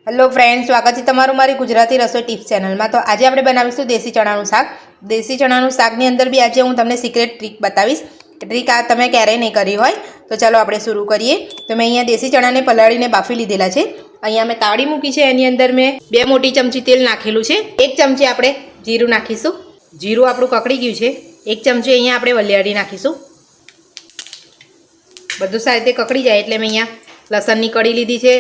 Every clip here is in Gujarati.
હેલો ફ્રેન્ડ, સ્વાગત છે તમારું મારી ગુજરાતી રસોઈ ટિપ્સ ચેનલમાં। તો આજે આપણે બનાવીશું દેશી ચણાનું શાક। દેશી ચણાનું શાકની અંદર બી આજે હું તમને સિક્રેટ ટ્રીક બતાવીશ। ટ્રીક આ તમે ક્યારેય નહીં કરી હોય। તો ચાલો આપણે શરૂ કરીએ। તો મેં અહીંયા દેશી ચણાને પલાળીને બાફી લીધેલા છે। અહીંયા મેં તાવડી મૂકી છે, એની અંદર મેં 2 મોટી ચમચી તેલ નાખેલું છે। 1 ચમચી આપણે જીરું નાખીશું। જીરું આપણું કકડી ગયું છે। 1 ચમચી અહીંયા આપણે વલિયાળી નાખીશું। બધું સારી રીતે કકડી જાય એટલે મેં અહીંયા લસણની કળી લીધી છે,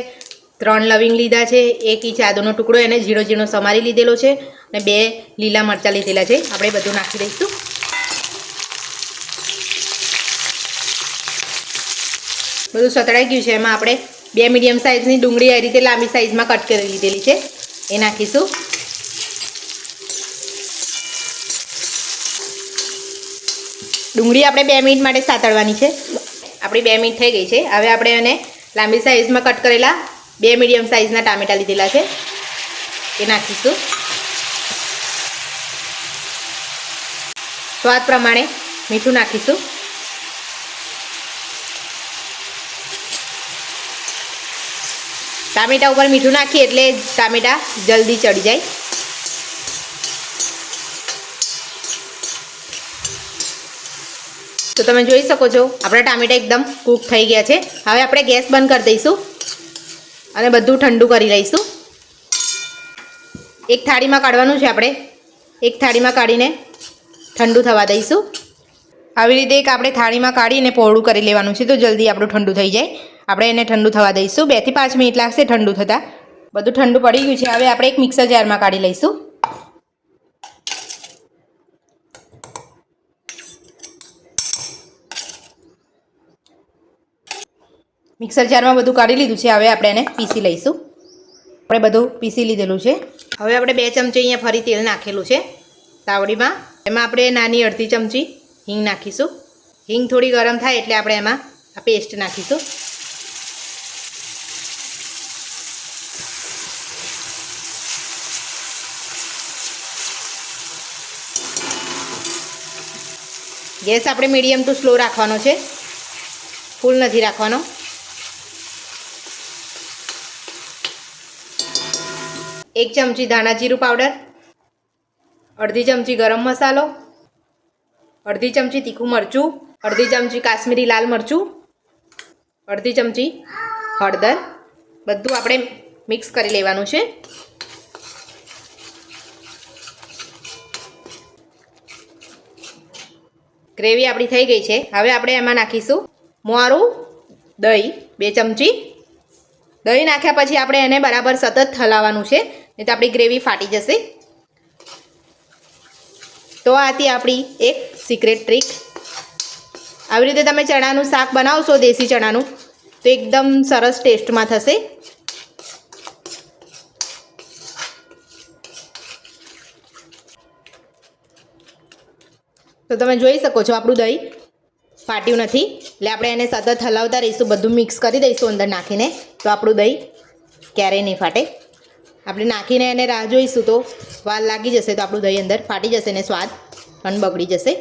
3 લવિંગ લીધા છે, 1 ઇંચ આદુનો ટુકડો એને ઝીણો ઝીણો સમારી લીધેલો છે અને 2 લીલા મરચાં લીધેલા છે। આપણે બધું નાખી દઈશું। બધું સતળાઈ ગયું છે। એમાં આપણે 2 મીડિયમ સાઇઝની ડુંગળી આ રીતે લાંબી સાઇઝમાં કટ કરી લીધેલી છે, એ નાખીશું। ડુંગળી આપણે 2 મિનિટ માટે સાતળવાની છે। આપણી 2 મિનિટ થઈ ગઈ છે। હવે આપણે એને લાંબી સાઇઝમાં કટ કરેલા 2 મીડિયમ સાઇઝના ટામેટા લીધેલા છે, એ નાખીશું। સ્વાદ પ્રમાણે મીઠું નાખીશું। ટામેટા ઉપર મીઠું નાખીએ એટલે ટામેટા જલ્દી ચડી જાય। તો તમે જોઈ શકો છો આપણા ટામેટા એકદમ કૂક થઈ ગયા છે। હવે આપણે ગેસ બંધ કરી દઈશું અને બધું ઠંડુ કરી લઈશું। એક થાળીમાં કાઢવાનું છે। આપણે એક થાળીમાં કાઢીને ઠંડુ થવા દઈશું। આવી રીતે એક આપણે થાળીમાં કાઢીને પહોળું કરી લેવાનું છે, તો જલ્દી આપણું ઠંડુ થઈ જાય। આપણે એને ઠંડુ થવા દઈશું। 2 થી 5 મિનિટ લાગશે ઠંડુ થતાં। બધું ઠંડુ પડી ગયું છે। હવે આપણે એક મિક્સર જારમાં કાઢી લઈશું। મિક્સર જારમાં બધું કાઢી લીધું છે। હવે આપણે એને પીસી લઈશું। આપણે બધું પીસી લીધેલું છે। હવે આપણે 2 ચમચી અહીંયા ફરી તેલ નાખેલું છે તાવડીમાં। એમાં આપણે નાની અડધી ચમચી હિંગ નાખીશું। હિંગ થોડી ગરમ થાય એટલે આપણે એમાં આ પેસ્ટ નાખીશું। ગેસ આપણે મીડિયમ ટુ સ્લો રાખવાનો છે, ફૂલ નથી રાખવાનો। એક ચમચી ધાણા જીરું પાવડર, અડધી ચમચી ગરમ મસાલો, અડધી ચમચી તીખું મરચું, અડધી ચમચી કાશ્મીરી લાલ મરચું, અડધી ચમચી હળદર, બધું આપણે મિક્સ કરી લેવાનું છે। ગ્રેવી આપણી થઈ ગઈ છે। હવે આપણે એમાં નાખીશું મોરું દહીં 2 ચમચી। દહીં નાખ્યા પછી આપણે એને બરાબર સતત હલાવવાનું છે, નહીં તો આપણી ગ્રેવી ફાટી જશે। તો આ હતી આપણી એક સિક્રેટ ટ્રીક। આવી રીતે તમે ચણાનું શાક બનાવશો દેશી ચણાનું, તો એકદમ સરસ ટેસ્ટમાં થશે। તો તમે જોઈ શકો છો આપણું દહીં ફાટ્યું નથી, એટલે આપણે એને સતત હલાવતા રહીશું। બધું મિક્સ કરી દઈશું અંદર નાખીને, તો આપણું દહીં ક્યારેય નહીં ફાટે। આપણે નાખીને એને રાહ જોઈશું તો વાર લાગી જશે, તો આપણું દહીં અંદર ફાટી જશે ને સ્વાદ પણ બગડી જશે।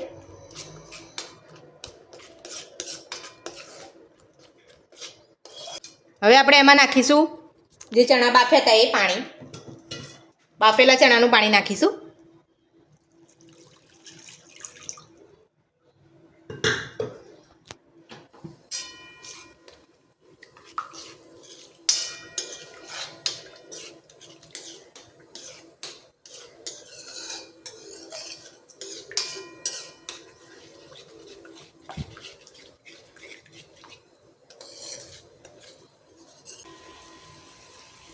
હવે આપણે એમાં નાખીશું જે ચણા બાફ્યા હતા એ પાણી, બાફેલા ચણાનું પાણી નાખીશું।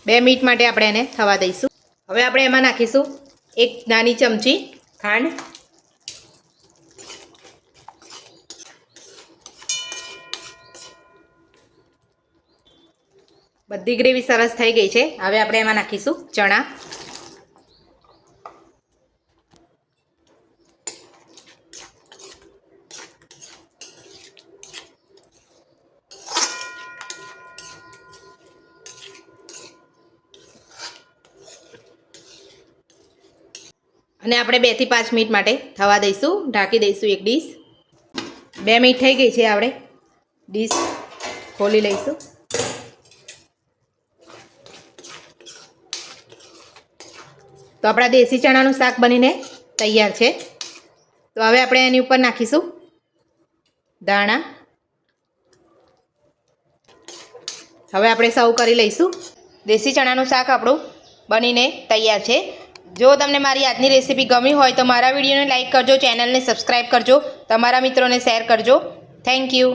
બે મિનિટ માટે આપણે એને થવા દઈશું। હવે આપણે એમાં નાખીશું 1 નાની ચમચી ખાંડ, બધી ગ્રેવી સરસ થઈ ગઈ છે। હવે આપણે એમાં નાખીશું ચણા, અને આપણે 2 થી 5 મિનિટ માટે થવા દઈશું। ઢાંકી દઈશું એક ડીશ। 2 મિનિટ થઈ ગઈ છે। આપણે ડીશ ખોલી લઈશું। તો આપણા દેશી ચણાનું શાક બનીને તૈયાર છે. તો હવે આપણે એની ઉપર નાખીશું દાણા. હવે આપણે સર્વ કરી લઈશું. દેશી ચણાનું શાક આપણું બનીને તૈયાર છે. જો તમને મારી આજની રેસીપી ગમી હોય તો મારા વિડીયોને લાઇક કરજો, ચેનલને સબસ્ક્રાઈબ કરજો, તમારા મિત્રોને શેર કરજો. Thank you.